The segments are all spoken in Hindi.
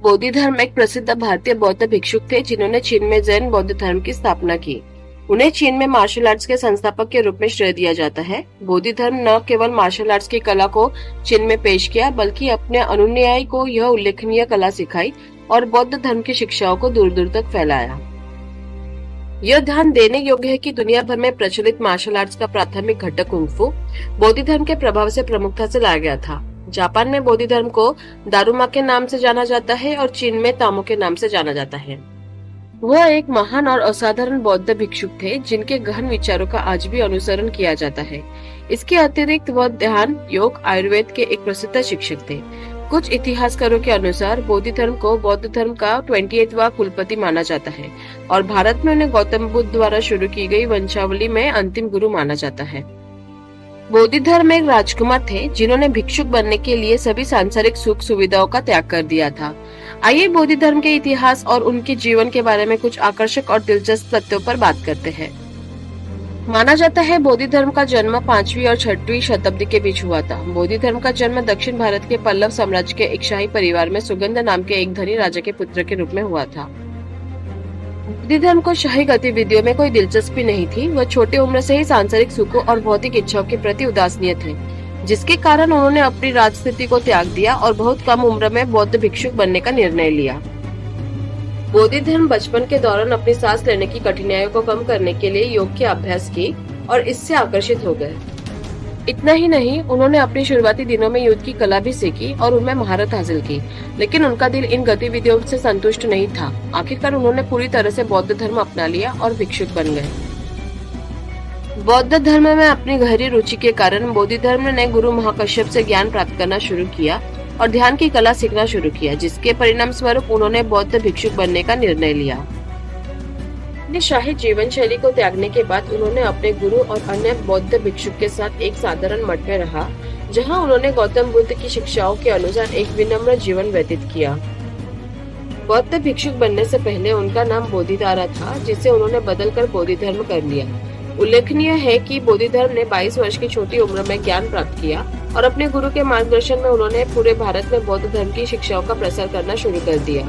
बोधि धर्म एक प्रसिद्ध भारतीय बौद्ध भिक्षुक थे जिन्होंने चीन में जैन बौद्ध धर्म की स्थापना की। उन्हें चीन में मार्शल आर्ट्स के संस्थापक के रूप में श्रेय दिया जाता है। बोधि धर्म न केवल मार्शल आर्ट्स की कला को चीन में पेश किया, बल्कि अपने अनुयायी को यह उल्लेखनीय कला सिखाई और बौद्ध धर्म की शिक्षाओं को दूर दूर तक फैलाया। यह ध्यान देने योग्य है कि दुनिया भर में प्रचलित मार्शल आर्ट्स का प्राथमिक घटक कुंग-फू बोधि धर्म के प्रभाव से प्रमुखता से लाया गया था। जापान में बोधि धर्म को दारुमा के नाम से जाना जाता है और चीन में तामो के नाम से जाना जाता है। वह एक महान और असाधारण बौद्ध भिक्षुक थे जिनके गहन विचारों का आज भी अनुसरण किया जाता है। इसके अतिरिक्त वह ध्यान, योग, आयुर्वेद के एक प्रसिद्ध शिक्षक थे। कुछ इतिहासकारों के अनुसार बोधि धर्म को बौद्ध धर्म का 28वां कुलपति माना जाता है और भारत में उन्हें गौतम बुद्ध द्वारा शुरू की गई वंशावली में अंतिम गुरु माना जाता है। बोधि धर्म एक राजकुमार थे जिन्होंने भिक्षुक बनने के लिए सभी सांसारिक सुख सुविधाओं का त्याग कर दिया था। आइए बोधि धर्म के इतिहास और उनके जीवन के बारे में कुछ आकर्षक और दिलचस्प तथ्यों पर बात करते हैं। माना जाता है बोधि धर्म का जन्म 5वीं और 6वीं शताब्दी के बीच हुआ था। बोधि धर्म का जन्म दक्षिण भारत के पल्लव साम्राज्य के एक शाही परिवार में सुगंध नाम के एक धनी राजा के पुत्र के रूप में हुआ था। बोधि धर्म को शाही गतिविधियों में कोई दिलचस्पी नहीं थी। वह छोटी उम्र से ही सांसारिक सुखों और भौतिक इच्छाओं के प्रति उदासीन थे, जिसके कारण उन्होंने अपनी राजस्थिति को त्याग दिया और बहुत कम उम्र में बौद्ध भिक्षुक बनने का निर्णय लिया। बोधि धर्म बचपन के दौरान अपनी सांस लेने की कठिनाइयों को कम करने के लिए योग के अभ्यास की और इससे आकर्षित हो गए। इतना ही नहीं, उन्होंने अपने शुरुआती दिनों में युद्ध की कला भी सीखी और उनमें महारत हासिल की, लेकिन उनका दिल इन गतिविधियों से संतुष्ट नहीं था। आखिरकार उन्होंने पूरी तरह से बौद्ध धर्म अपना लिया और भिक्षुक बन गए। बौद्ध धर्म में अपनी गहरी रुचि के कारण बोधि धर्म ने गुरु महाकश्यप से ज्ञान प्राप्त करना शुरू किया और ध्यान की कला सीखना शुरू किया, जिसके परिणाम स्वरूप उन्होंने बौद्ध भिक्षुक बनने का निर्णय लिया। अपनी शाही जीवन शैली को त्यागने के बाद उन्होंने अपने गुरु और अन्य बौद्ध भिक्षुक के साथ एक साधारण मठ में रहा, जहां उन्होंने गौतम बुद्ध की शिक्षाओं के अनुसार एक विनम्र जीवन व्यतीत किया। बौद्ध भिक्षुक बनने से पहले उनका नाम बोधिधारा था, जिसे उन्होंने बदलकर बोधि धर्म कर लिया। उल्लेखनीय है कि बोधि धर्म ने 22 वर्ष की छोटी उम्र में ज्ञान प्राप्त किया और अपने गुरु के मार्गदर्शन में उन्होंने पूरे भारत में बौद्ध धर्म की शिक्षाओं का प्रसार करना शुरू कर दिया।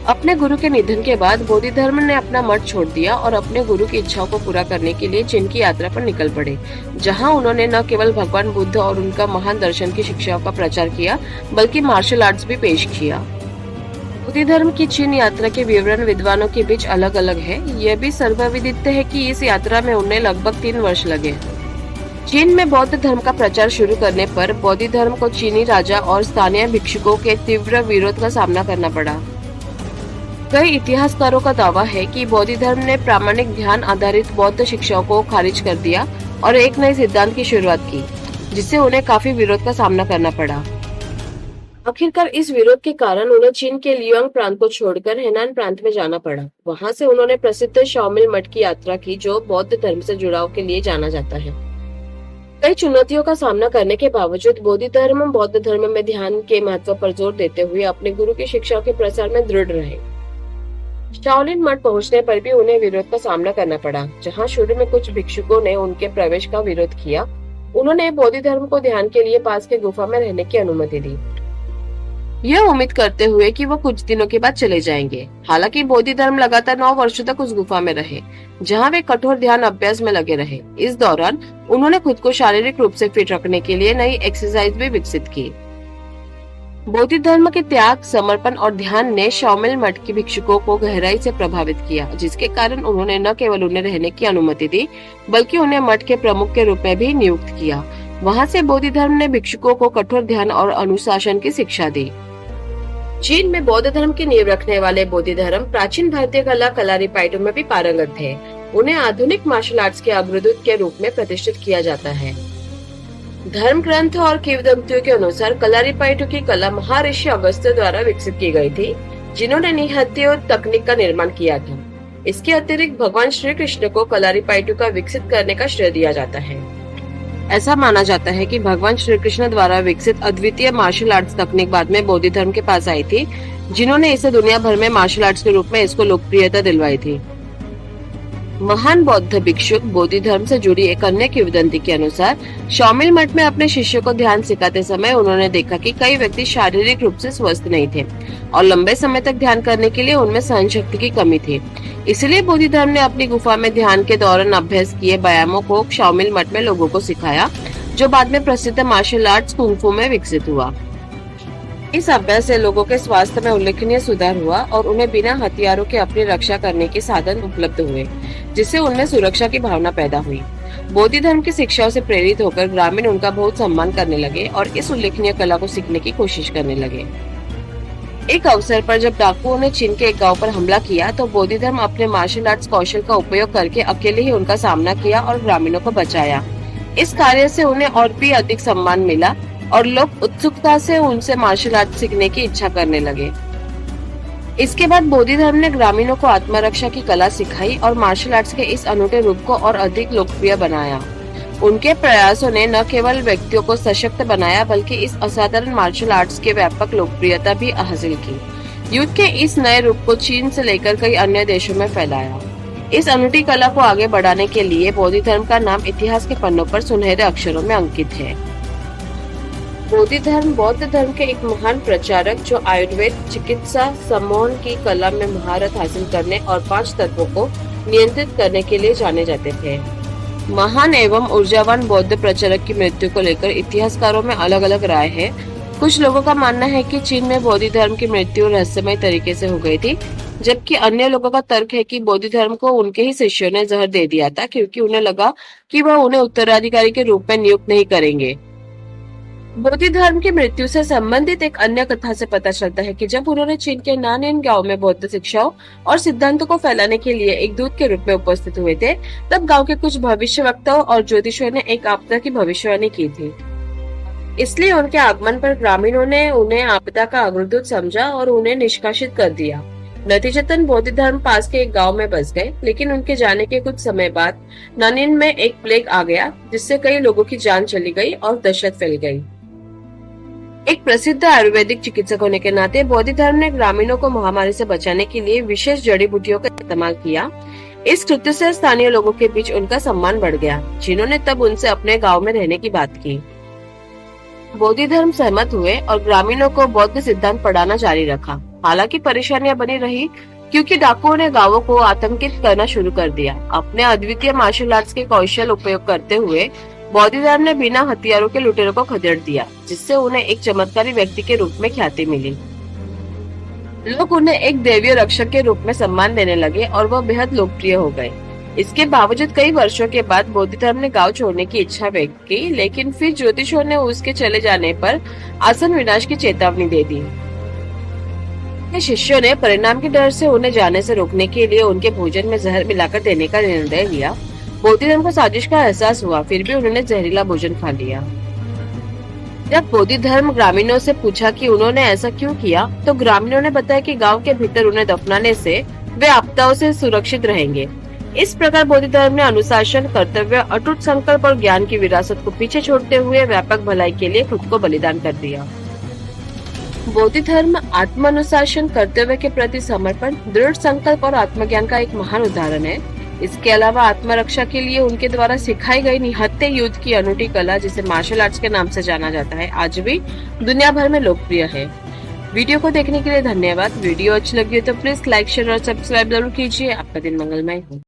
अपने गुरु के निधन के बाद बोधि धर्म ने अपना मठ छोड़ दिया और अपने गुरु की इच्छाओं को पूरा करने के लिए चीन की यात्रा पर निकल पड़े, जहां उन्होंने न केवल भगवान बुद्ध और उनका महान दर्शन की शिक्षाओं का प्रचार किया, बल्कि मार्शल आर्ट्स भी पेश किया। बोधि धर्म की चीन यात्रा के विवरण विद्वानों के बीच अलग अलग है। यह भी सर्वविदित है कि इस यात्रा में उन्हें लगभग 3 वर्ष लगे। चीन में बौद्ध धर्म का प्रचार शुरू करने पर बोधि धर्म को चीनी राजा और स्थानीय भिक्षुकों के तीव्र विरोध का सामना करना पड़ा। कई इतिहासकारों का दावा है कि बोधि धर्म ने प्रामाणिक ध्यान आधारित बौद्ध शिक्षाओं को खारिज कर दिया और एक नए सिद्धांत की शुरुआत की, जिससे उन्हें काफी विरोध का सामना करना पड़ा। आखिरकार इस विरोध के कारण उन्हें चीन के लियांग प्रांत को छोड़कर हेनान प्रांत में जाना पड़ा। वहां से उन्होंने प्रसिद्ध शाओमिल मठ की यात्रा की, जो बौद्ध धर्म से जुड़ाव के लिए जाना जाता है। कई चुनौतियों का सामना करने के बावजूद बोधि धर्म बौद्ध धर्म में ध्यान के महत्व पर जोर देते हुए अपने गुरु की शिक्षाओं के प्रसार में दृढ़ रहे। शाओलिन मठ पहुंचने पर भी उन्हें विरोध का सामना करना पड़ा, जहां शुरू में कुछ भिक्षुकों ने उनके प्रवेश का विरोध किया। उन्होंने बोधि धर्म को ध्यान के लिए पास के गुफा में रहने की अनुमति दी, यह उम्मीद करते हुए कि वो कुछ दिनों के बाद चले जाएंगे। हालांकि बोधि धर्म लगातार 9 वर्षों तक उस गुफा में रहे, जहां वे कठोर ध्यान अभ्यास में लगे रहे। इस दौरान उन्होंने खुद को शारीरिक रूप से फिट रखने के लिए नई एक्सरसाइज भी विकसित की। बोधि धर्म के त्याग, समर्पण और ध्यान ने शाओमिल मठ के भिक्षुकों को गहराई से प्रभावित किया, जिसके कारण उन्होंने न केवल उन्हें रहने की अनुमति दी, बल्कि उन्हें मठ के प्रमुख के रूप में भी नियुक्त किया। वहां से बोधि धर्म ने भिक्षुकों को कठोर ध्यान और अनुशासन की शिक्षा दी। चीन में बौद्ध धर्म की नींव रखने वाले बोधि धर्म प्राचीन भारतीय कला कलारीपायटू में भी पारंगत थे। उन्हें आधुनिक मार्शल आर्ट्स के अग्रदूत के रूप में प्रतिष्ठित किया जाता है। धर्म ग्रंथ और किंवदंतियों के अनुसार कलारीपायटू की कला महर्षि अगस्त्य द्वारा विकसित की गई थी, जिन्होंने निहत्थे तकनीक का निर्माण किया था। इसके अतिरिक्त भगवान श्री कृष्ण को कलारीपायटू का विकसित करने का श्रेय दिया जाता है। ऐसा माना जाता है कि भगवान श्री कृष्ण द्वारा विकसित अद्वितीय मार्शल आर्ट्स तकनीक बाद में बोधि धर्म के पास आई थी, जिन्होंने इसे दुनिया भर में मार्शल आर्ट्स के रूप में इसको लोकप्रियता दिलवाई थी। महान बौद्ध भिक्षुक बोधि धर्म से जुड़ी एक अन्य किंवदंती के अनुसार शामिल मठ में अपने शिष्यों को ध्यान सिखाते समय उन्होंने देखा कि कई व्यक्ति शारीरिक रूप से स्वस्थ नहीं थे और लंबे समय तक ध्यान करने के लिए उनमें सहन शक्ति की कमी थी। इसलिए बोधि धर्म ने अपनी गुफा में ध्यान के दौरान अभ्यास किए व्यायामों को शामिल मठ में लोगों को सिखाया, जो बाद में प्रसिद्ध मार्शल आर्ट्स कुंफू में विकसित हुआ। इस अभ्यास से लोगों के स्वास्थ्य में उल्लेखनीय सुधार हुआ और उन्हें बिना हथियारों के अपनी रक्षा करने के साधन उपलब्ध हुए, जिससे उनमें सुरक्षा की भावना पैदा हुई। बोधि धर्म की शिक्षाओं से प्रेरित होकर ग्रामीण उनका बहुत सम्मान करने लगे और इस उल्लेखनीय कला को सीखने की कोशिश करने लगे। एक अवसर पर जब डाकुओं ने चीन के एक गांव पर हमला किया तो बोधि धर्म अपने मार्शल आर्ट्स कौशल का उपयोग करके अकेले ही उनका सामना किया और ग्रामीणों को बचाया। इस कार्य से उन्हें और भी अधिक सम्मान मिला और लोग उत्सुकता से उनसे मार्शल आर्ट सीखने की इच्छा करने लगे। इसके बाद बोधि धर्म ने ग्रामीणों को आत्मरक्षा की कला सिखाई और मार्शल आर्ट्स के इस अनूठे रूप को और अधिक लोकप्रिय बनाया। उनके प्रयासों ने न केवल व्यक्तियों को सशक्त बनाया बल्कि इस असाधारण मार्शल आर्ट्स के व्यापक लोकप्रियता भी हासिल की। युद्ध के इस नए रूप को चीन से लेकर कई अन्य देशों में फैलाया। इस अनूठी कला को आगे बढ़ाने के लिए बोधि धर्म का नाम इतिहास के पन्नों पर सुनहरे अक्षरों में अंकित है। बोधि धर्म बौद्ध धर्म के एक महान प्रचारक जो आयुर्वेद, चिकित्सा, सम्मोहन की कला में महारत हासिल करने और 5 तत्वों को नियंत्रित करने के लिए जाने जाते थे। महान एवं ऊर्जावान बौद्ध प्रचारक की मृत्यु को लेकर इतिहासकारों में अलग अलग राय है। कुछ लोगों का मानना है कि चीन में बोधि धर्म की मृत्यु रहस्यमय तरीके से हो गई थी, जबकि अन्य लोगों का तर्क है कि बोधि धर्म को उनके ही शिष्यों ने जहर दे दिया था, क्योंकि उन्हें लगा कि वह उन्हें उत्तराधिकारी के रूप में नियुक्त नहीं करेंगे। बोधि धर्म की मृत्यु से संबंधित एक अन्य कथा से पता चलता है कि जब उन्होंने चीन के नानयन गांव में बौद्ध शिक्षाओं और सिद्धांतों को फैलाने के लिए एक दूत के रूप में उपस्थित हुए थे, तब गांव के कुछ भविष्यवक्ताओं और ज्योतिषियों ने एक आपदा की भविष्यवाणी की थी। इसलिए उनके आगमन पर ग्रामीणों ने उन्हें आपदा का अग्रदूत समझा और उन्हें निष्कासित कर दिया। नतीजतन बोधि धर्म पास के एक गांव में बस गए, लेकिन उनके जाने के कुछ समय बाद नानिन में एक प्लेग आ गया, जिससे कई लोगों की जान चली गई और दहशत फैल गई। एक प्रसिद्ध आयुर्वेदिक चिकित्सक होने के नाते बोधि धर्म ने ग्रामीणों को महामारी से बचाने के लिए विशेष जड़ी बूटियों का इस्तेमाल किया। इस कृत्य से स्थानीय लोगों के बीच उनका सम्मान बढ़ गया, जिन्होंने तब उनसे अपने गांव में रहने की बात की। बोधि धर्म सहमत हुए और ग्रामीणों को बौद्ध सिद्धांत पढ़ाना जारी रखा। हालांकि परेशानियां बनी रही, क्योंकि डाकुओं ने गांवों को आतंकित करना शुरू कर दिया। अपने अद्वितीय मार्शल आर्ट्स के कौशल उपयोग करते हुए बोधि धर्म ने बिना हथियारों के लुटेरों को खदेड़ दिया, जिससे उन्हें एक चमत्कारी व्यक्ति के रूप में ख्याति मिली। लोग उन्हें एक दैवीय रक्षक के रूप में सम्मान देने लगे और वह बेहद लोकप्रिय हो गए। इसके बावजूद कई वर्षों के बाद बोधि धर्म ने गांव छोड़ने की इच्छा व्यक्त की, लेकिन फिर ज्योतिषियों ने उसके चले जाने पर आसन विनाश की चेतावनी दे दी। शिष्यों ने परिणाम के डर से उन्हें जाने से रोकने के लिए उनके भोजन में जहर मिलाकर देने का निर्णय लिया। बोधि धर्म को साजिश का एहसास हुआ, फिर भी उन्होंने जहरीला भोजन खा लिया। जब बोधि धर्म ग्रामीणों से पूछा कि उन्होंने ऐसा क्यों किया, तो ग्रामीणों ने बताया कि गांव के भीतर उन्हें दफनाने से वे आपदाओं से सुरक्षित रहेंगे। इस प्रकार बोधि धर्म ने अनुशासन, कर्तव्य, अटूट संकल्प और ज्ञान की विरासत को पीछे छोड़ते हुए व्यापक भलाई के लिए खुद को बलिदान कर दिया। बोधि धर्म आत्मानुशासन, कर्तव्य के प्रति समर्पण, दृढ़ संकल्प और आत्मज्ञान का एक महान उदाहरण है। इसके अलावा आत्मरक्षा के लिए उनके द्वारा सिखाई गई निहत्थे युद्ध की अनूठी कला, जिसे मार्शल आर्ट्स के नाम से जाना जाता है, आज भी दुनिया भर में लोकप्रिय है। वीडियो को देखने के लिए धन्यवाद। वीडियो अच्छी लगी हो तो प्लीज लाइक, शेयर और सब्सक्राइब जरूर कीजिए। आपका दिन मंगलमय हो।